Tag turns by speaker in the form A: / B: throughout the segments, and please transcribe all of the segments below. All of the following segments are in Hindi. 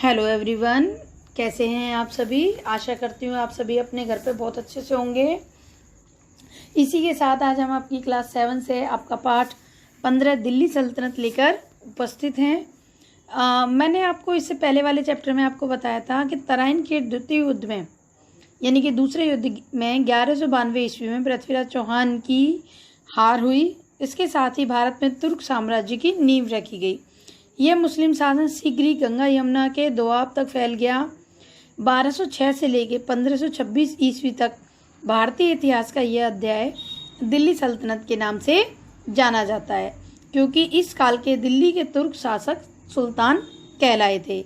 A: हेलो एवरीवन, कैसे हैं आप सभी। आशा करती हूँ आप सभी अपने घर पे बहुत अच्छे से होंगे। इसी के साथ आज हम आपकी क्लास 7 से आपका पाठ 15 दिल्ली सल्तनत लेकर उपस्थित हैं। मैंने आपको इससे पहले वाले चैप्टर में आपको बताया था कि तराइन के द्वितीय युद्ध में यानी कि दूसरे युद्ध में 1192 ईस्वी में पृथ्वीराज चौहान की हार हुई। इसके साथ ही भारत में तुर्क साम्राज्य की नींव रखी गई। यह मुस्लिम शासन शीघ्र ही गंगा यमुना के दोआब तक फैल गया। 1206 से लेकर 1526 ईस्वी तक भारतीय इतिहास का यह अध्याय दिल्ली सल्तनत के नाम से जाना जाता है, क्योंकि इस काल के दिल्ली के तुर्क शासक सुल्तान कहलाए थे।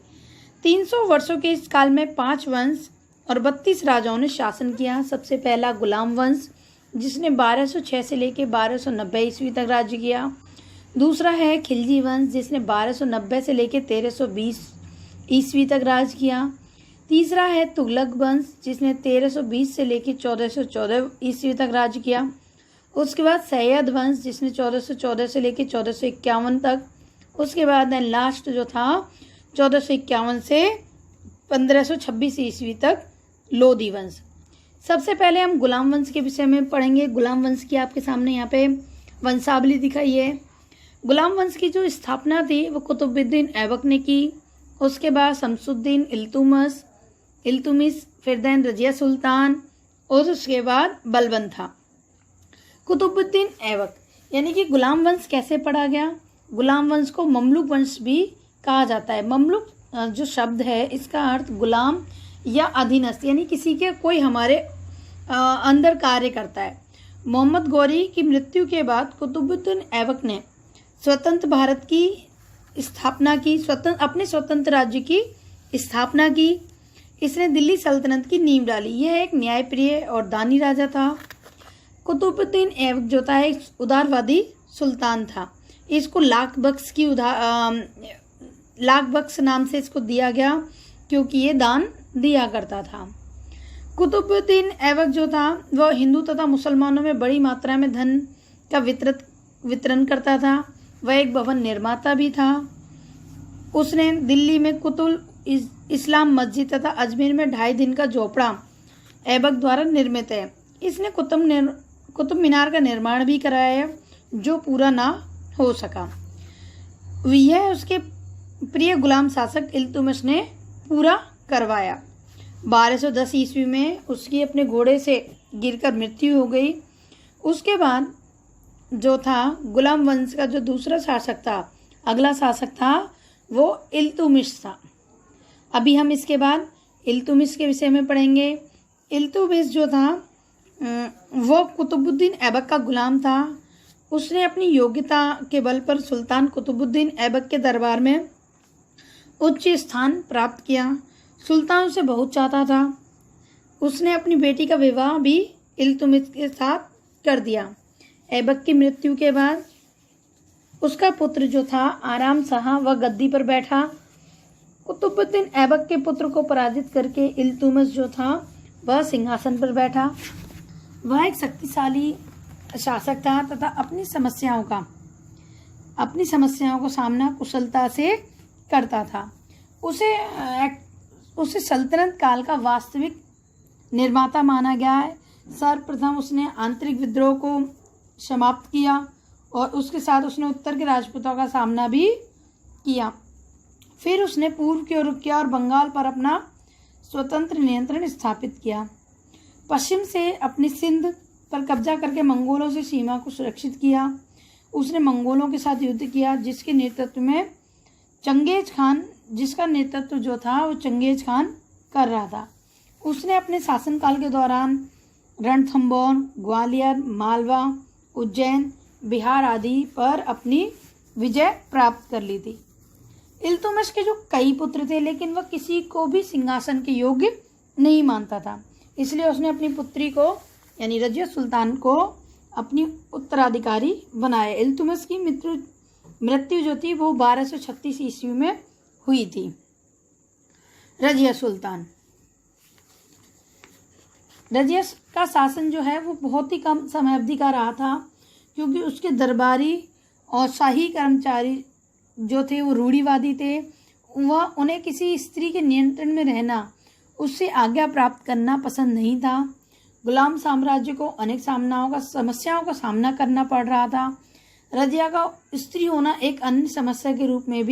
A: 300 वर्षों के इस काल में 5 वंश और 32 राजाओं ने शासन किया। सबसे पहला गुलाम वंश, जिसने 1206 से लेकर 1290 ईस्वी तक राज्य किया। दूसरा है खिलजी वंश, जिसने 1290 से लेकर 1320 ईस्वी तक राज किया। तीसरा है तुगलक वंश, जिसने 1320 से लेकर 1414 ईस्वी तक राज किया। उसके बाद सैयद वंश, जिसने 1414 से लेकर 1451 तक। उसके बाद लास्ट जो था 1451 से 1526 ईस्वी तक लोधी वंश। सबसे पहले हम गुलाम वंश के विषय में पढ़ेंगे। गुलाम वंश की आपके सामने यहाँ पे वंशावली दिखाई है। गुलाम वंश की जो स्थापना थी वो कुतुबुद्दीन ऐबक ने की। उसके बाद शमसुद्दीन इल्तुमिश, फिर देन रजिया सुल्तान और उसके बाद बलबन था। कुतुबुद्दीन ऐबक यानी कि गुलाम वंश कैसे पढ़ा गया। गुलाम वंश को ममलुक वंश भी कहा जाता है। ममलुक जो शब्द है इसका अर्थ गुलाम या अधीनस्थ, यानी किसी के कोई हमारे अंदर कार्य करता है। मोहम्मद गौरी की मृत्यु के बाद कुतुबुद्दीन ऐबक ने स्वतंत्र भारत की स्थापना की, अपने स्वतंत्र राज्य की स्थापना की। इसने दिल्ली सल्तनत की नींव डाली। यह एक न्यायप्रिय और दानी राजा था। कुतुबुद्दीन ऐबक जो था एक उदारवादी सुल्तान था। इसको लाख बख्श नाम से इसको दिया गया, क्योंकि ये दान दिया करता था। कुतुबुद्दीन ऐबक जो था वह हिंदू तथा मुसलमानों में बड़ी मात्रा में धन का वितरण करता था। वह एक भवन निर्माता भी था। उसने दिल्ली में कुतुल इस्लाम मस्जिद तथा अजमेर में 2.5 दिन का झोपड़ा ऐबक द्वारा निर्मित है। इसने कुतुब मीनार का निर्माण भी कराया, जो पूरा ना हो सका। यह उसके प्रिय गुलाम शासक इल्तुमिश ने पूरा करवाया। 1210 ईस्वी में उसकी अपने घोड़े से गिरकर मृत्यु हो गई। उसके बाद जो था गुलाम वंश का जो दूसरा शासक था, अगला शासक था, वो इल्तुमिश था। अभी हम इसके बाद इल्तुमिश के विषय में पढ़ेंगे। इल्तुमिश जो था वो कुतुबुद्दीन ऐबक का गुलाम था। उसने अपनी योग्यता के बल पर सुल्तान कुतुबुद्दीन ऐबक के दरबार में उच्च स्थान प्राप्त किया। सुल्तान उसे बहुत चाहता था। उसने अपनी बेटी का विवाह भी इल्तुमिश के साथ कर दिया। ऐबक की मृत्यु के बाद उसका पुत्र जो था आराम शाह वह गद्दी पर बैठा। कुतुबुद्दीन ऐबक के पुत्र को पराजित करके इल्तुमिश जो था वह सिंहासन पर बैठा। वह एक शक्तिशाली शासक था तथा अपनी समस्याओं का सामना कुशलता से करता था। उसे सल्तनत काल का वास्तविक निर्माता माना गया है। सर्वप्रथम उसने आंतरिक विद्रोह को समाप्त किया और उसके साथ उसने उत्तर के राजपूतों का सामना भी किया। फिर उसने पूर्व की ओर रुख किया और बंगाल पर अपना स्वतंत्र नियंत्रण स्थापित किया। पश्चिम से अपनी सिंध पर कब्जा करके मंगोलों से सीमा को सुरक्षित किया। उसने मंगोलों के साथ युद्ध किया, जिसका नेतृत्व जो था वो चंगेज खान कर रहा था। उसने अपने शासनकाल के दौरान रणथंबोर, ग्वालियर, मालवा, उज्जैन, बिहार आदि पर अपनी विजय प्राप्त कर ली थी। इल्तुमिश के जो कई पुत्र थे, लेकिन वह किसी को भी सिंहासन के योग्य नहीं मानता था। इसलिए उसने अपनी पुत्री को यानी रजिया सुल्तान को अपनी उत्तराधिकारी बनाया। इल्तुमिश की मृत्यु जो थी वो 1236 ईस्वी में हुई थी। रजिया का शासन जो है वो बहुत ही कम समय अवधि का रहा था, क्योंकि उसके दरबारी और शाही कर्मचारी जो थे वो रूढ़िवादी थे। वह उन्हें किसी स्त्री के नियंत्रण में रहना, उससे आज्ञा प्राप्त करना पसंद नहीं था। गुलाम साम्राज्य को अनेक समस्याओं का सामना करना पड़ रहा था। रजिया का स्त्री होना एक अन्य समस्या के रूप में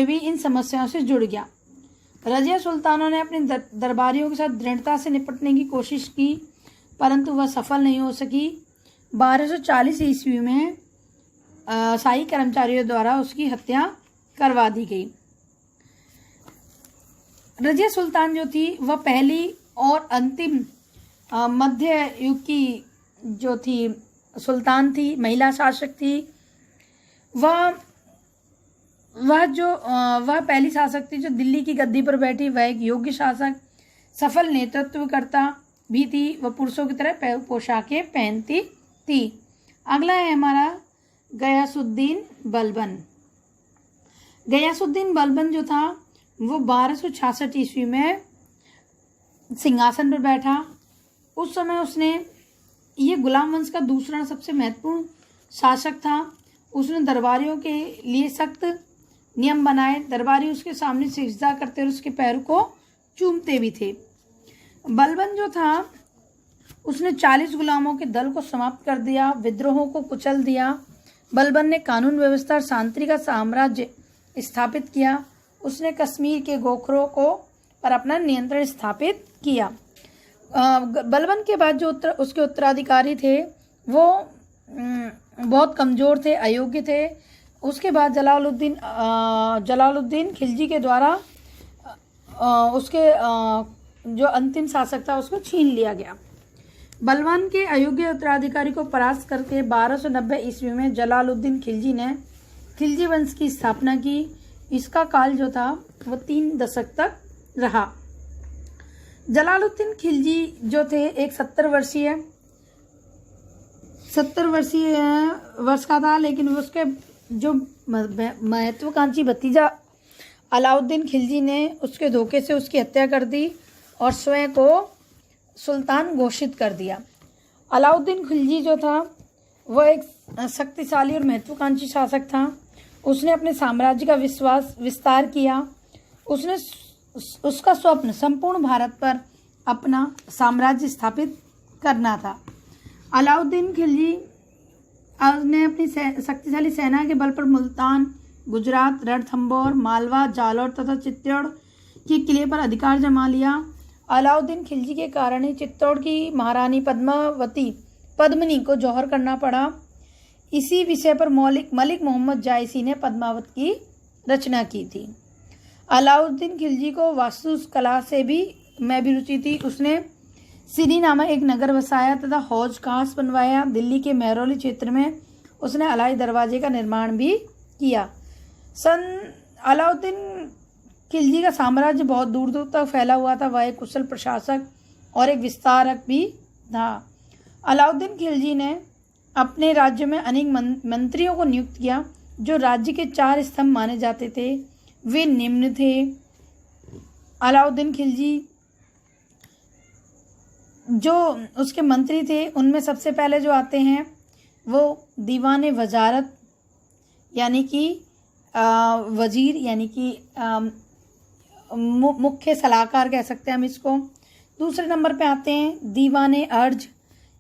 A: भी इन समस्याओं से जुड़ गया। रजिया सुल्तानों ने अपने दरबारियों के साथ दृढ़ता से निपटने की कोशिश की, परंतु वह सफल नहीं हो सकी। 1240 ईस्वी में शाही कर्मचारियों द्वारा उसकी हत्या करवा दी गई। रजिया सुल्तान जो थी वह पहली और अंतिम मध्य युग की जो थी सुल्तान थी, महिला शासक थी। वह पहली शासक थी जो दिल्ली की गद्दी पर बैठी। वह एक योग्य शासक, सफल नेतृत्वकर्ता भी थी। वह पुरुषों की तरह पोशाकें पहनती थी। अगला है हमारा गयासुद्दीन बलबन। गयासुद्दीन बलबन जो था वो 1266 ईस्वी में सिंहासन पर बैठा। उस समय उसने, ये गुलाम वंश का दूसरा सबसे महत्वपूर्ण शासक था। उसने दरबारियों के लिए सख्त नियम बनाए। दरबारी उसके सामने सिजदा करते और उसके पैर को चूमते भी थे। बलबन जो था उसने 40 गुलामों के दल को समाप्त कर दिया, विद्रोहों को कुचल दिया। बलबन ने कानून व्यवस्था और शांति का साम्राज्य स्थापित किया। उसने कश्मीर के गोखरों पर अपना नियंत्रण स्थापित किया। बलबन के बाद जो उसके उत्तराधिकारी थे वो बहुत कमज़ोर थे, अयोग्य थे। उसके बाद जलालुद्दीन खिलजी के द्वारा उसके जो अंतिम शासक था उसको छीन लिया गया। बलबन के अयोग्य उत्तराधिकारी को परास्त करके 1290 ईस्वी में जलालुद्दीन खिलजी ने खिलजी वंश की स्थापना की। इसका काल जो था वो 3 दशक तक रहा। जलालुद्दीन खिलजी जो थे एक 70 वर्ष का था, लेकिन उसके जो महत्वाकांक्षी भतीजा अलाउद्दीन खिलजी ने उसके धोखे से उसकी हत्या कर दी और स्वयं को सुल्तान घोषित कर दिया। अलाउद्दीन खिलजी जो था वह एक शक्तिशाली और महत्वाकांक्षी शासक था। उसने अपने साम्राज्य का विस्तार किया। उसका स्वप्न संपूर्ण भारत पर अपना साम्राज्य स्थापित करना था। अलाउद्दीन खिलजी ने अपनी शक्तिशाली सेना के बल पर मुल्तान, गुजरात, रणथंभौर, मालवा, जालौर तथा चित्तौड़ के किले पर अधिकार जमा लिया। अलाउद्दीन खिलजी के कारण ही चित्तौड़ की महारानी पद्मिनी को जौहर करना पड़ा। इसी विषय पर मलिक मोहम्मद जायसी ने पद्मावत की रचना की थी। अलाउद्दीन खिलजी को वास्तुकला से भी रुचि थी। उसने सिरी नामक एक नगर बसाया तथा हौज खास बनवाया। दिल्ली के महरौली क्षेत्र में उसने अलाई दरवाजे का निर्माण भी किया। अलाउद्दीन खिलजी का साम्राज्य बहुत दूर दूर तक फैला हुआ था। वह एक कुशल प्रशासक और एक विस्तारक भी था। अलाउद्दीन खिलजी ने अपने राज्य में अनेक मंत्रियों को नियुक्त किया जो राज्य के 4 स्तंभ माने जाते थे। वे निम्न थे। अलाउद्दीन खिलजी जो उसके मंत्री थे उनमें सबसे पहले जो आते हैं वो दीवाने वजारत यानी कि वजीर यानी कि मुख्य सलाहकार कह सकते हैं हम इसको। दूसरे नंबर पे आते हैं दीवाने अर्ज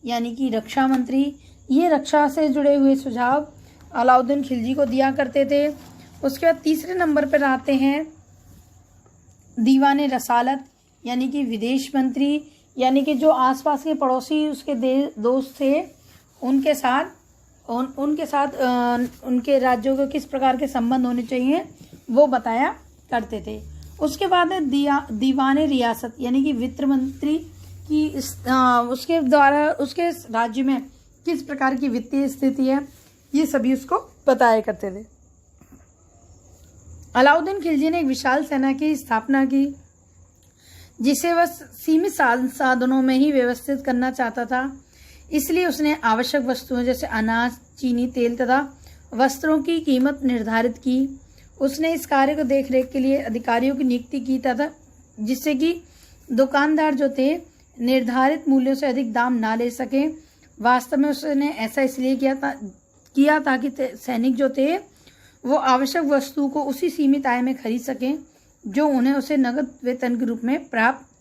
A: यानी कि रक्षा मंत्री। ये रक्षा से जुड़े हुए सुझाव अलाउद्दीन खिलजी को दिया करते थे। उसके बाद तीसरे नंबर पर आते हैं दीवाने रसालत यानी कि विदेश मंत्री, यानी कि जो आसपास के पड़ोसी उसके दोस्त थे उनके साथ उनके राज्यों के किस प्रकार के संबंध होने चाहिए वो बताया करते थे। उसके बाद है दीवाने रियासत यानी कि वित्त मंत्री की उसके द्वारा उसके राज्य में किस प्रकार की वित्तीय स्थिति है ये सभी उसको बताया करते थे। अलाउद्दीन खिलजी ने एक विशाल सेना की स्थापना की जिसे वह सीमित संसाधनों में ही व्यवस्थित करना चाहता था। इसलिए उसने आवश्यक वस्तुओं जैसे अनाज, चीनी, तेल तथा वस्त्रों की कीमत निर्धारित की। उसने इस कार्य को देखरेख के लिए अधिकारियों की नियुक्ति की तथा जिससे कि दुकानदार जो थे निर्धारित मूल्यों से अधिक दाम ना ले सके। वास्तव में उसने ऐसा इसलिए किया ताकि सैनिक जो थे वो आवश्यक वस्तु को उसी सीमित आय में खरीद सकें जो उन्हें उसे नगद वेतन के रूप में प्राप्त